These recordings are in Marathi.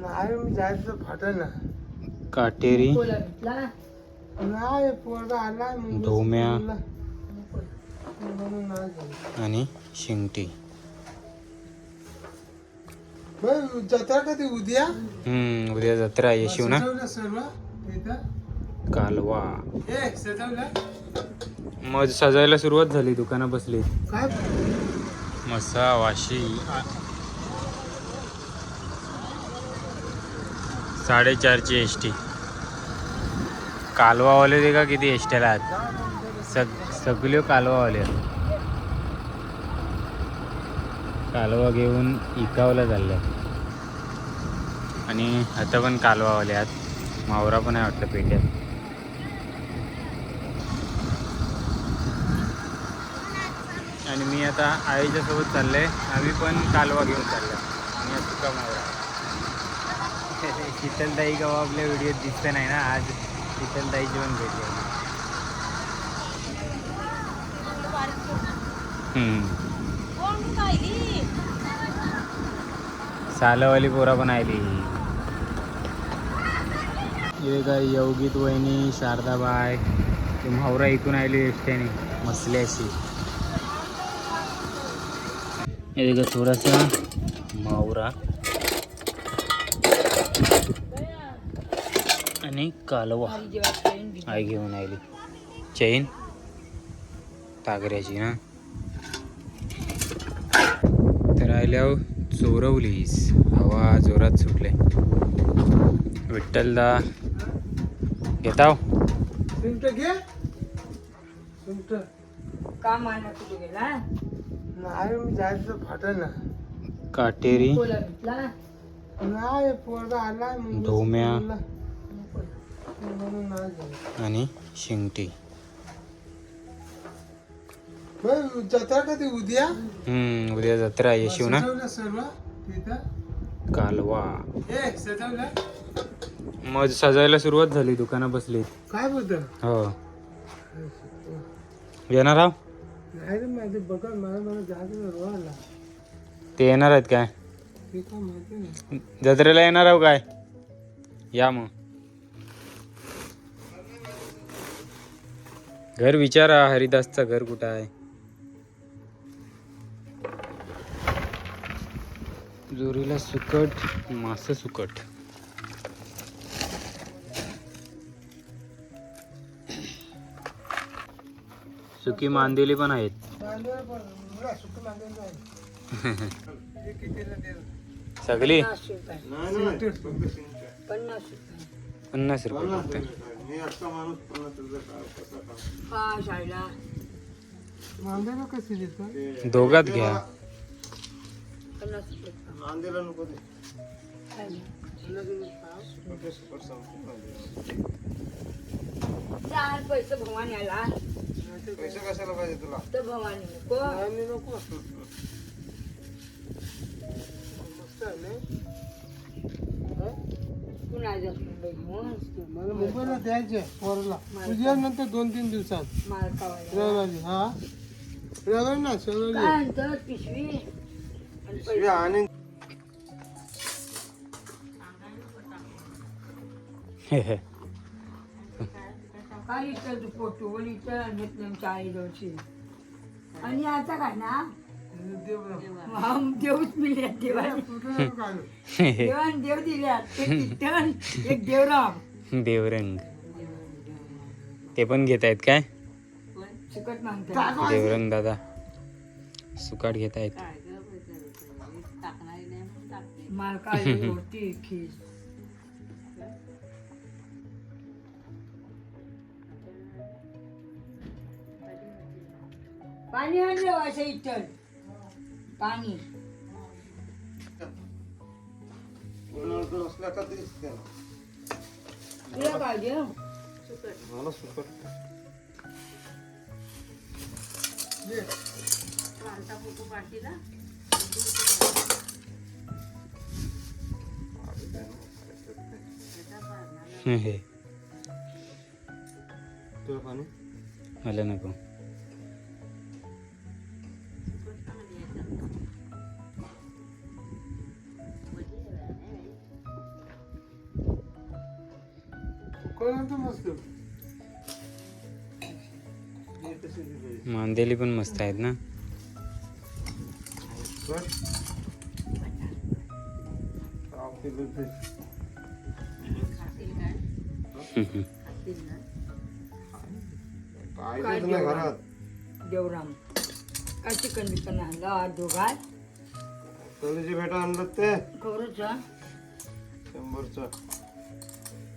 नाही मी जायचं फाटल ना. काटेरी, नाही पोरगा आला धोम्या आणि शिंगटी. जत्रा कधी उद्या? उद्या जत्रा आहे शिव ना. सर्व कालवा सजवलं. मग सजायला सुरुवात झाली, दुकानं बसली. काय मसा वाशी 4:30ची एसटी. कालवावाले ते का किती एसट्याला आहेत. सगळे कालवावाले आहेत. कालवा घेऊन इकावला चालले आणि आता पण कालवावाले आहेत. मावरा पण आहे वाटतं पेट्यात. आणि मी आता आईच्या सोबत चालले. आम्ही पण कालवा घेऊन चाललो. आणि सुका मावरा. शीतलताई गावा आपल्या व्हिडिओत दिसत नाही ना. आज शीतलताईची पण भेटली. सालवाली पोरा पण आली. हे काय योगित वहिनी, शारदाबाई ते म्हावरा ऐकून आली एकट्याने मसल्याशी. हे का थोडासा म्हावरा आणि कालवा आई घेऊन आली. चैन तागऱ्याची ना. तर आल्यावर चोरवलीस. हवा जोरात सुटले. विठ्ठलदा घेताव. घे का मानला कुठे गेला? नाही मी जायचं फाटल ना. काटेरी, नाही पोरगा आला धोम्या आणि शिंगटी. जत्रा कधी उद्या? उद्या जत्रा आहे शिव ना. सर्व कालवा सजवलं. मग सजायला सुरुवात झाली, दुकानं बसली. काय बोलत? हो येणार आहो. नाही रे माझे बघा मला जायचं रोहाला. ते येणार आहेत काय? ते काय माहिती नाही. जत्रेला येणार आहो काय? या मग. घर विचारा हरिदासचं घर कुठं आहे. जोरीला सुकट, मास सुकट. सुकी मांदेली पण आहेत. सगळी 50 रुपये. कशी देतो? दोघात घ्या. पैसे भवानी आला. पैसे कशाला पाहिजे तुला? तर भवानी नको. आम्ही नको. मस्त आहे. मला मुंबईला द्यायचे पोरला. तुझ्या नंतर 2-3 दिवसात रविवारी. हा रविवारी ना शनिवारी पिशवी आणि काही फोटो चाळीजवळची. आणि आता काय ना देवच मिळले. देवान देव दिल्यात. एक देवराम देवरंग ते पण घेत आहेत काय? सुकट मागतात. देवरंग दादा सुकाट घेत आहेत. मालकाली होती खीस. पाणी आणलं असं इथं. पाणी तुला पाहिजे? मला सुकट तुला पाणी मला नको. कोणाचं मस्त मांदेली पण मस्त आहेत ना. घरात देवराम काय चिकन बिकन आणलं दोघात तोलीची भेटा आणलं ते खबरच 100चा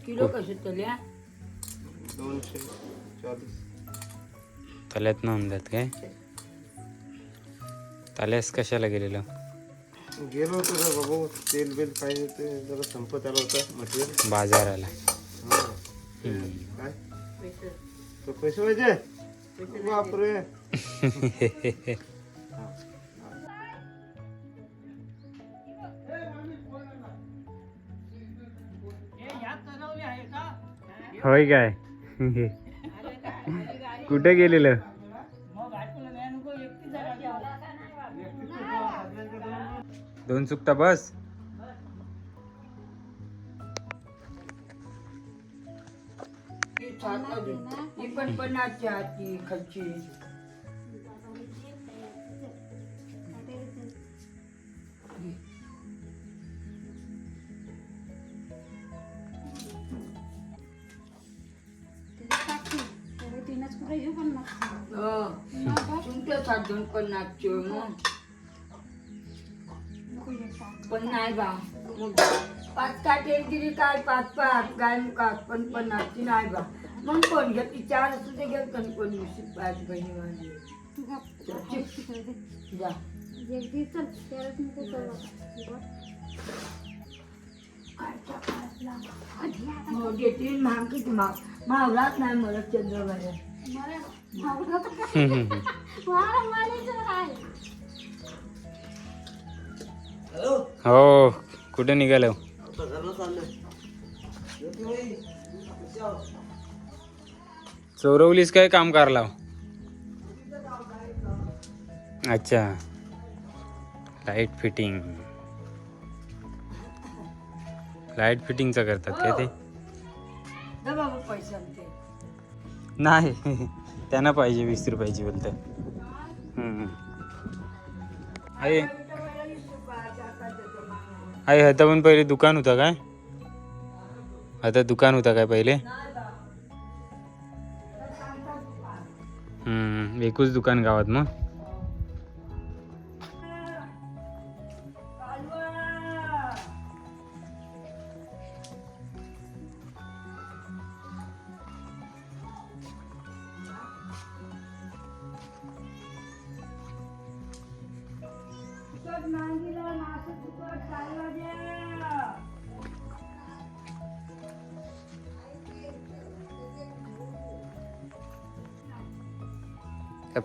किलो कसे तल्या 240. तल्यात आणल्यात काय? तल्यास कशाला गेलेलं? गेलो होतो रे बाबू, तेल बिल काय ते जरा संपत आलं होतं मटेरियल बाजाराला. काय तो पैसे पाहिजे बापरे. होय काय? कुठे गेलेलं? दोन चुकता बस. ही पण 50ची हाती खालची. तुमच्या 50ची मग पण नाही बा. 5 काटे दिली काय 5 गाय मुखात पण 50ची नाही बा. मग कोण घेत 4 असू ते घेत पण कोण 5 बहिणी माझी जा हो घेतील महाग किती महागलाच नाही मला चंद्रबाई. हो कुठे निघालो? चोरवलीस काय काम करला? अच्छा लाईट फिटिंगचं करतात काय ते? पैसे आणते नाही त्यांना पाहिजे 20 रुपयाची बोलत. आई आता पण पहिले दुकान होता काय? आता दुकान होता काय पहिले? एकूच दुकान गावात मग.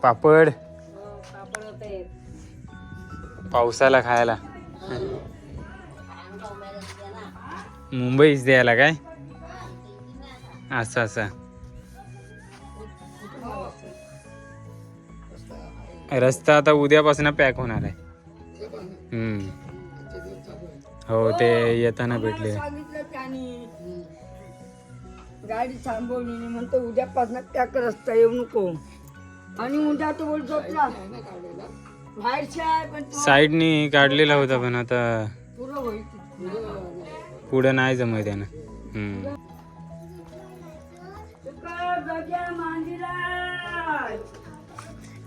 पापड पावसाला खायला मुंबईच द्यायला काय? असं रस्ता आता उद्यापासून पॅक होणार आहे. हो ते येताना भेटले. सांगितलं त्याने गाडी थांबवली म्हणतो उद्यापासून पॅक रस्ता येऊ नको. आणि उद्या तो बोल झोपला बाहेरच्या पण साईडनी काढलेला होता पण आता पुरं होईल पुढं नाही जमत त्यानं.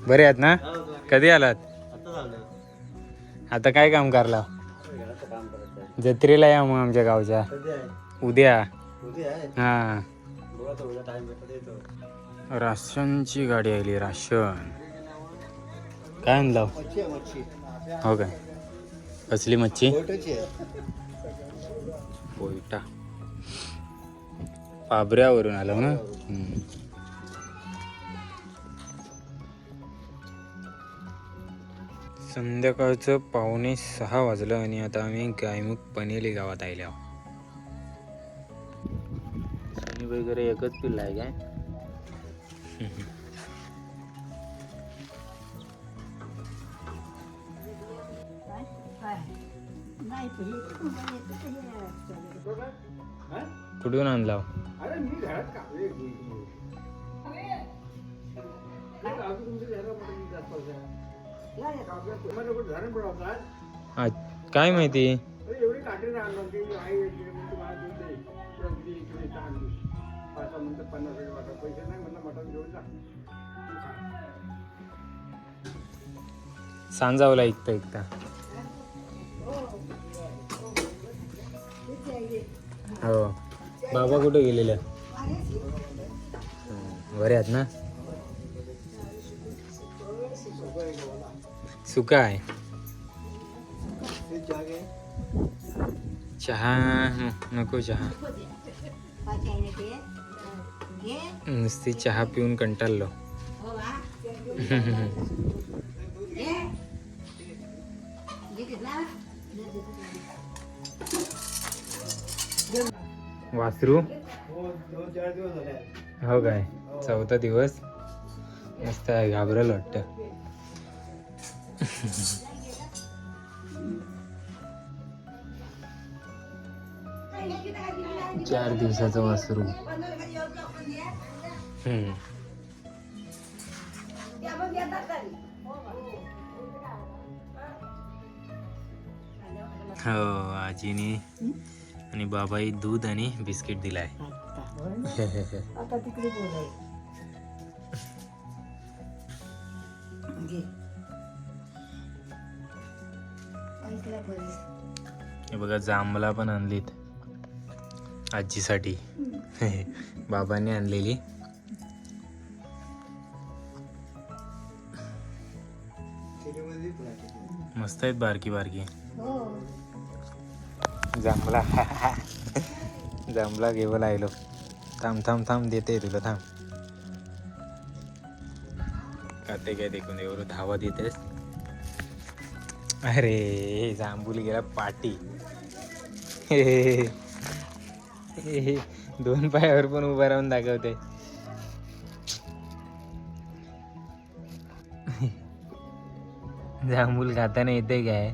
बरे आहात ना? कधी आलात? आता काय काम करला? जत्रेला या मग आमच्या गावच्या. उद्या हा राशनची गाडी आली. राशन काय आणलं? हो काय? कसली मच्छी? पोयटा पाबऱ्यावरून आलो ना. संध्याकाळचं 5:45 वाजलं आणि आता आम्ही गायमुख पनेली गावात आले आहोत. सनी वगैरे एकच पिल्ला आहे काय? कुठून आणला? काय माहिती. एवढी काठी राहणार की आई तुम्हाला देते इकडे आणली 5 मिनिटं 50 वाटा पैसे नाही म्हणलं मटण घेऊन जा. सांजावला ऐकता हो. बाबा कुठे गेलेले बरे आहेत ना. सुका आहे चहा नको. चहा नुसती चहा पिऊन कंटाळलो. वासरू 2-4 दिवस झाले. हो काय 4था दिवस मस्त आहे. घाबरल वाटतं. 4 दिवसाचं वासरू. हो आजीने आणि बाबाई दूध आणि बिस्किट दिलाय. आता तिकडे बोलाय हे बघा जांभळा पण आणलीत आजीसाठी. बाबांनी आणलेली. मस्त आहेत बारकी बारकी. जांभळा जांभळा घेऊ लागलो. थांब थांब थांब देते तुला थांब. खाते काय देखून एवढं धावा देतेस. अरे जांभूल गेला पाटी. 2 पायावर पण उभा राहून दाखवते. जांभूल खाताना येते काय.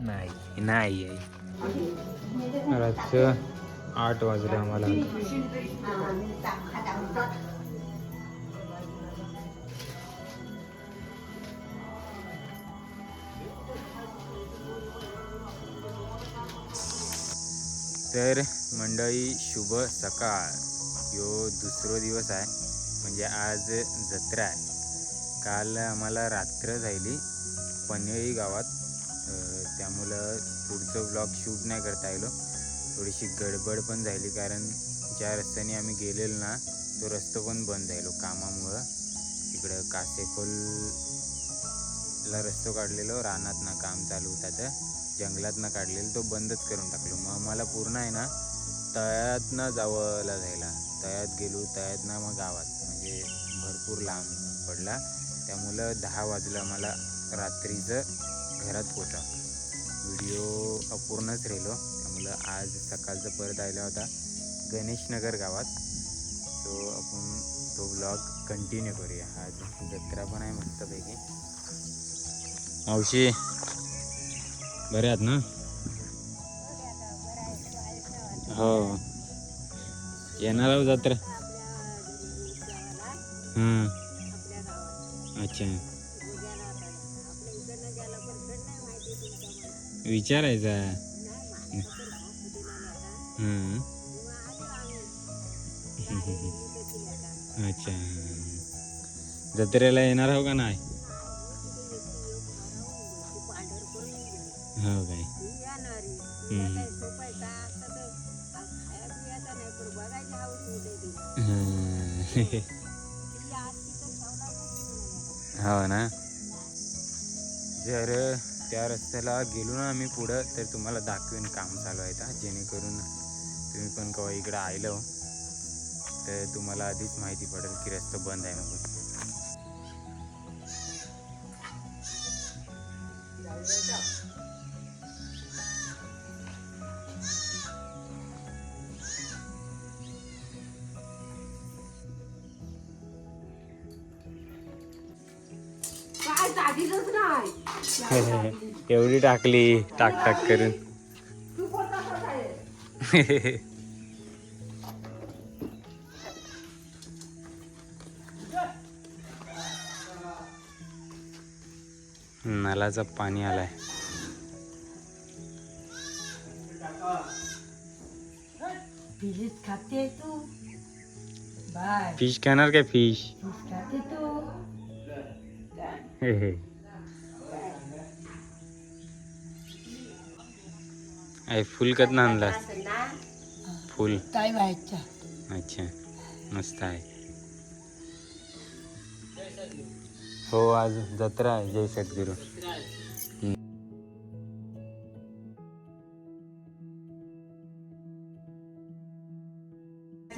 नाही नाही रातचं 8 वाजले आम्हाला. तर मंडळी शुभ सकाळ. यो 2रा दिवस आहे म्हणजे आज जत्रा आहे. काल आम्हाला रात्र झाली पनवेळी गावात. त्यामुळं पुढचं ब्लॉग शूट नाही करता आलो. थोडीशी गडबड पण झाली कारण ज्या रस्त्याने आम्ही गेलेलो ना तो रस्ता पण बंद झालो कामामुळं. इकडं कासेखोलला रस्तो काढलेलो रानातनं काम चालू होता तर जंगलातनं काढलेलं तो बंदच करून टाकलो. मग आम्हाला पूर्ण आहे ना तळ्यातनं जावंला जायला. तळ्यात गेलो तळ्यातनं मग गावात म्हणजे भरपूर लांब पडला. त्यामुळं 10 वाजलं आम्हाला रात्रीचं घरात पोचा. व्हिडिओ अपूर्णच राहिलो. त्यामुळं आज सकाळचं परत आला होता गणेशनगर गावात. तो आपण तो ब्लॉग कंटिन्यू करूया. आज जत्रा पण आहे मस्तपैकी. मावशी बरे आहात ना. हो येणार आहोत जत्रा. अच्छा विचारायचा. अच्छा जत्रेला येणार आहो का नाही. हो काय. हो ना. जर त्या रस्त्याला गेलो ना आम्ही पुढं तर तुम्हाला दाखवेन काम चालू आहे का जेणेकरून तुम्ही पण केव्हा इकडं आलो तर तुम्हाला आधीच माहिती पडेल की रस्ता बंद आहे म्हणून. एवढी टाकली टाक टाक करून. नलाचं पाणी आलाय. फिश खाते तू बाय फिश खाणार काय फिश? फिश खाते तू फुल कधनं आणला? फुल काय व्हायच्या अच्छा मस्त आहे. हो आज जत्रा आहे जय सद्गुरू.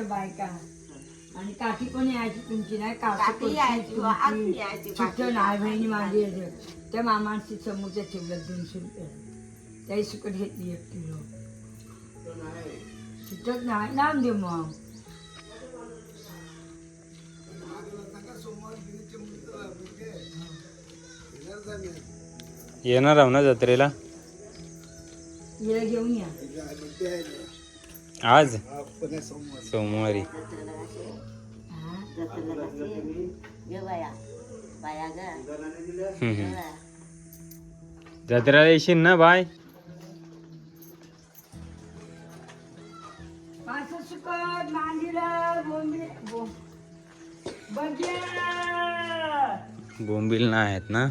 बायका आणि काठी पण यायची तुमची नाही काठी चिठ्ठ्या नाही बहिणी माझी त्या मामांची समोरच्या ठेवलं 200 रुपये त्याही सुकट घेतली 1 किलो चिठ्ठ्यात नाही नाम दे मग येणार आहो ना जत्रेला? हिला घेऊन या आज सोमवारी. जत्रेला येशील ना बाय? मासं सुकट मांडीला बोंबील ना आहेत ना?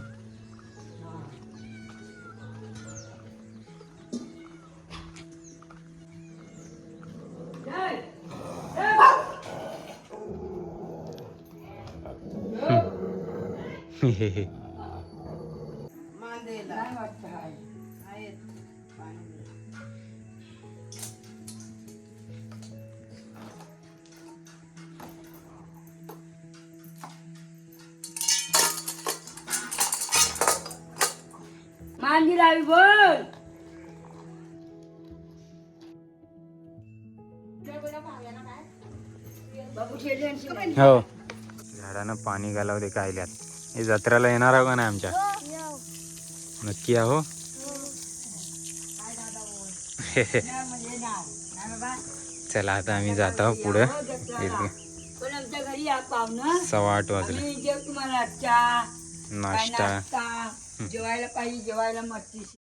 मांडी लावी बोल बाबू ठेले हो झाडानं पाणी घालावं दे कायल्यात. हे जत्रेला येणार आहो का नाही आमच्या? नक्की आहो. चला आता आम्ही जात आहोत पुढे. पण आमच्या घरी या पाहुणं 8:15 वाजले. आम्ही देऊ तुम्हाला चहा नाश्ता नाश्ता जेवायला पाहिजे जेवायला मस्ती